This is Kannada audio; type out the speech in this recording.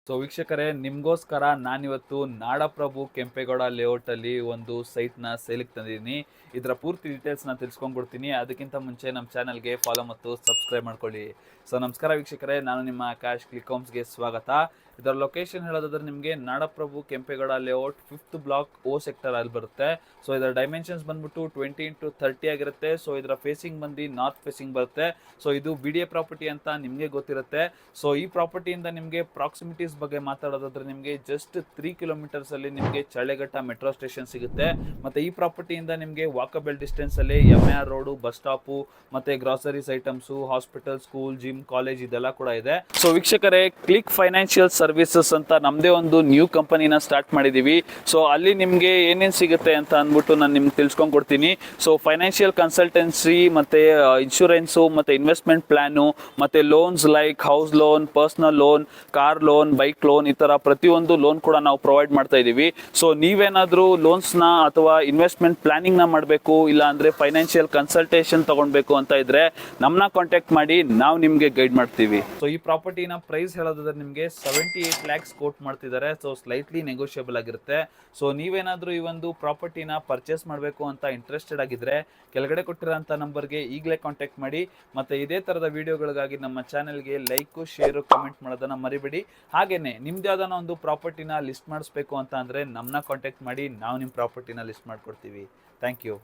ಸೊ ವೀಕ್ಷಕರೇ, ನಿಮಗೋಸ್ಕರ ನಾನಿವತ್ತು ನಾಡಪ್ರಭು ಕೆಂಪೇಗೌಡ ಲೇಔಟಲ್ಲಿ ಒಂದು ಸೈಟ್ನ ಸೇಲಿಗೆ ತಂದಿದ್ದೀನಿ. ಇದರ ಪೂರ್ತಿ ಡೀಟೇಲ್ಸ್ನ ತಿಳಿಸ್ಕೊಂಡ್ಬಿಡ್ತೀನಿ. ಅದಕ್ಕಿಂತ ಮುಂಚೆ ನಮ್ಮ ಚಾನಲ್ಗೆ ಫಾಲೋ ಮತ್ತು ಸಬ್ಸ್ಕ್ರೈಬ್ ಮಾಡ್ಕೊಳ್ಳಿ. ಸೊ ನಮಸ್ಕಾರ ವೀಕ್ಷಕರೇ, ನಾನು ನಿಮ್ಮ ಆಕಾಶ್ ಕ್ಲಿಕ್ ಹೋಮ್ಸ್ಗೆ ಸ್ವಾಗತ. ಇದರ ಲೊಕೇಶನ್ ಹೇಳೋದಾದ್ರೆ ನಿಮಗೆ Nadaprabhu Kempegowda layout 5th block O sector ಅಲ್ಲಿ ಬರುತ್ತೆ. ಸೊ ಇದರ ಡೈಮೆನ್ಷನ್ಸ್ ಬಂದ್ಬಿಟ್ಟು 20x30 ಆಗಿರುತ್ತೆ. ಸೊ ಇದರ ಫೇಸಿಂಗ್ ಬಂದು ನಾರ್ತ್ ಫೇಸಿಂಗ್ ಬರುತ್ತೆ. ಸೊ ಇದು BDA ಪ್ರಾಪರ್ಟಿ ಅಂತ ನಿಮಗೆ ಗೊತ್ತಿರುತ್ತೆ. ಸೊ ಈ ಪ್ರಾಪರ್ಟಿಯಿಂದ ನಿಮಗೆ ಪ್ರಾಕ್ಸಿಮಿಟೀಸ್ ಬಗ್ಗೆ ಮಾತಾಡೋದಾದ್ರೆ ನಿಮಗೆ ಜಸ್ಟ್ 3 ಕಿಲೋಮೀಟರ್ಸ್ ಅಲ್ಲಿ ನಿಮಗೆ ಚಳ್ಳೆಘಟ್ಟ ಮೆಟ್ರೋ ಸ್ಟೇಷನ್ ಸಿಗುತ್ತೆ. ಮತ್ತೆ ಈ ಪ್ರಾಪರ್ಟಿಯಿಂದ ನಿಮಗೆ ವಾಕಬಲ್ ಡಿಸ್ಟೆನ್ಸ್ ಅಲ್ಲಿ MR ರೋಡ್, ಬಸ್ ಸ್ಟಾಪು, ಮತ್ತೆ groceries items, hospital, school, gym, college ಇದೆಲ್ಲ ಕೂಡ ಇದೆ. ಸೊ ವೀಕ್ಷಕರೇ, ಕ್ಲಿಕ್ ಫೈನಾನ್ಷಿಯಲ್ ಸರ್ವಿಸಸ್ ಅಂತ ನಮ್ಮದೇ ಒಂದು ನ್ಯೂ ಕಂಪನಿನ ಸ್ಟಾರ್ಟ್ ಮಾಡಿದೀವಿ. ಸೊ ಅಲ್ಲಿ ನಿಮಗೆ ಏನೇನು ಸಿಗುತ್ತೆ ಅಂತ ಅಂದ್ಬಿಟ್ಟು ನಾನು ನಿಮ್ಗೆ ತಿಳ್ಸ್ಕೊಂಡು ಕೊಡ್ತೀನಿ. ಸೊ ಫೈನಾನ್ಷಿಯಲ್ ಕನ್ಸಲ್ಟೆನ್ಸಿ, ಮತ್ತೆ ಇನ್ಶೂರೆನ್ಸು, ಮತ್ತೆ ಇನ್ವೆಸ್ಟ್ಮೆಂಟ್ ಪ್ಲಾನು, ಮತ್ತೆ loans like house loan, personal loan, car loan, bike loan, ಈ ತರ ಪ್ರತಿಯೊಂದು ಲೋನ್ ಕೂಡ ನಾವು ಪ್ರೊವೈಡ್ ಮಾಡ್ತಾ ಇದೀವಿ. ಸೊ ನೀವೇನಾದ್ರೂ ಲೋನ್ಸ್ ನ ಅಥವಾ ಇನ್ವೆಸ್ಟ್ಮೆಂಟ್ ಪ್ಲಾನಿಂಗ್ ನ ಮಾಡಬೇಕು, ಇಲ್ಲ ಅಂದ್ರೆ ಫೈನಾನ್ಷಿಯಲ್ ಕನ್ಸಲ್ಟೇಷನ್ ತಗೊಳ್ಬೇಕು ಅಂತ ಇದ್ರೆ ನಮ್ಮನ್ನ ಕಾಂಟ್ಯಾಕ್ಟ್ ಮಾಡಿ, ನಾವು ನಿಮ್ಗೆ ಗೈಡ್ ಮಾಡ್ತೀವಿ. ಸೊ ಈ ಪ್ರಾಪರ್ಟಿನ ಪ್ರೈಸ್ ಹೇಳೋದಾದ್ರೆ ನಿಮಗೆ 78 lakhs ಕೋಟ್ ಮಾಡ್ತಿದ್ದಾರೆ. ಸೊ ಸ್ಲೈಟ್ಲಿ ನೆಗೋಷಿಯಬಲ್ ಆಗಿರುತ್ತೆ. ಸೊ ನೀವೇನಾದ್ರೂ ಈ ಒಂದು ಪ್ರಾಪರ್ಟಿನ ಪರ್ಚೇಸ್ ಮಾಡಬೇಕು ಅಂತ ಇಂಟ್ರೆಸ್ಟೆಡ್ ಆಗಿದ್ರೆ ಕೆಳಗಡೆ ಕೊಟ್ಟಿರೋಂಥ ನಂಬರ್ಗೆ ಈಗಲೇ ಕಾಂಟ್ಯಾಕ್ಟ್ ಮಾಡಿ. ಮತ್ತೆ ಇದೇ ತರದ ವಿಡಿಯೋಗಳಿಗಾಗಿ ನಮ್ಮ ಚಾನೆಲ್ಗೆ ಲೈಕ್, ಶೇರ್, ಕಮೆಂಟ್ ಮಾಡೋದನ್ನ ಮರಿಬೇಡಿ. ಹಾಗೇನೆ ನಿಮ್ದು ಯಾವ್ದಾನ ಒಂದು ಪ್ರಾಪರ್ಟಿನ ಲಿಸ್ಟ್ ಮಾಡಿಸ್ಬೇಕು ಅಂತ ಅಂದ್ರೆ ನಮ್ಮನ್ನ ಕಾಂಟ್ಯಾಕ್ಟ್ ಮಾಡಿ, ನಾವು ನಿಮ್ಮ ಪ್ರಾಪರ್ಟಿನ ಲಿಸ್ಟ್ ಮಾಡ್ಕೊಡ್ತೀವಿ. Thank you.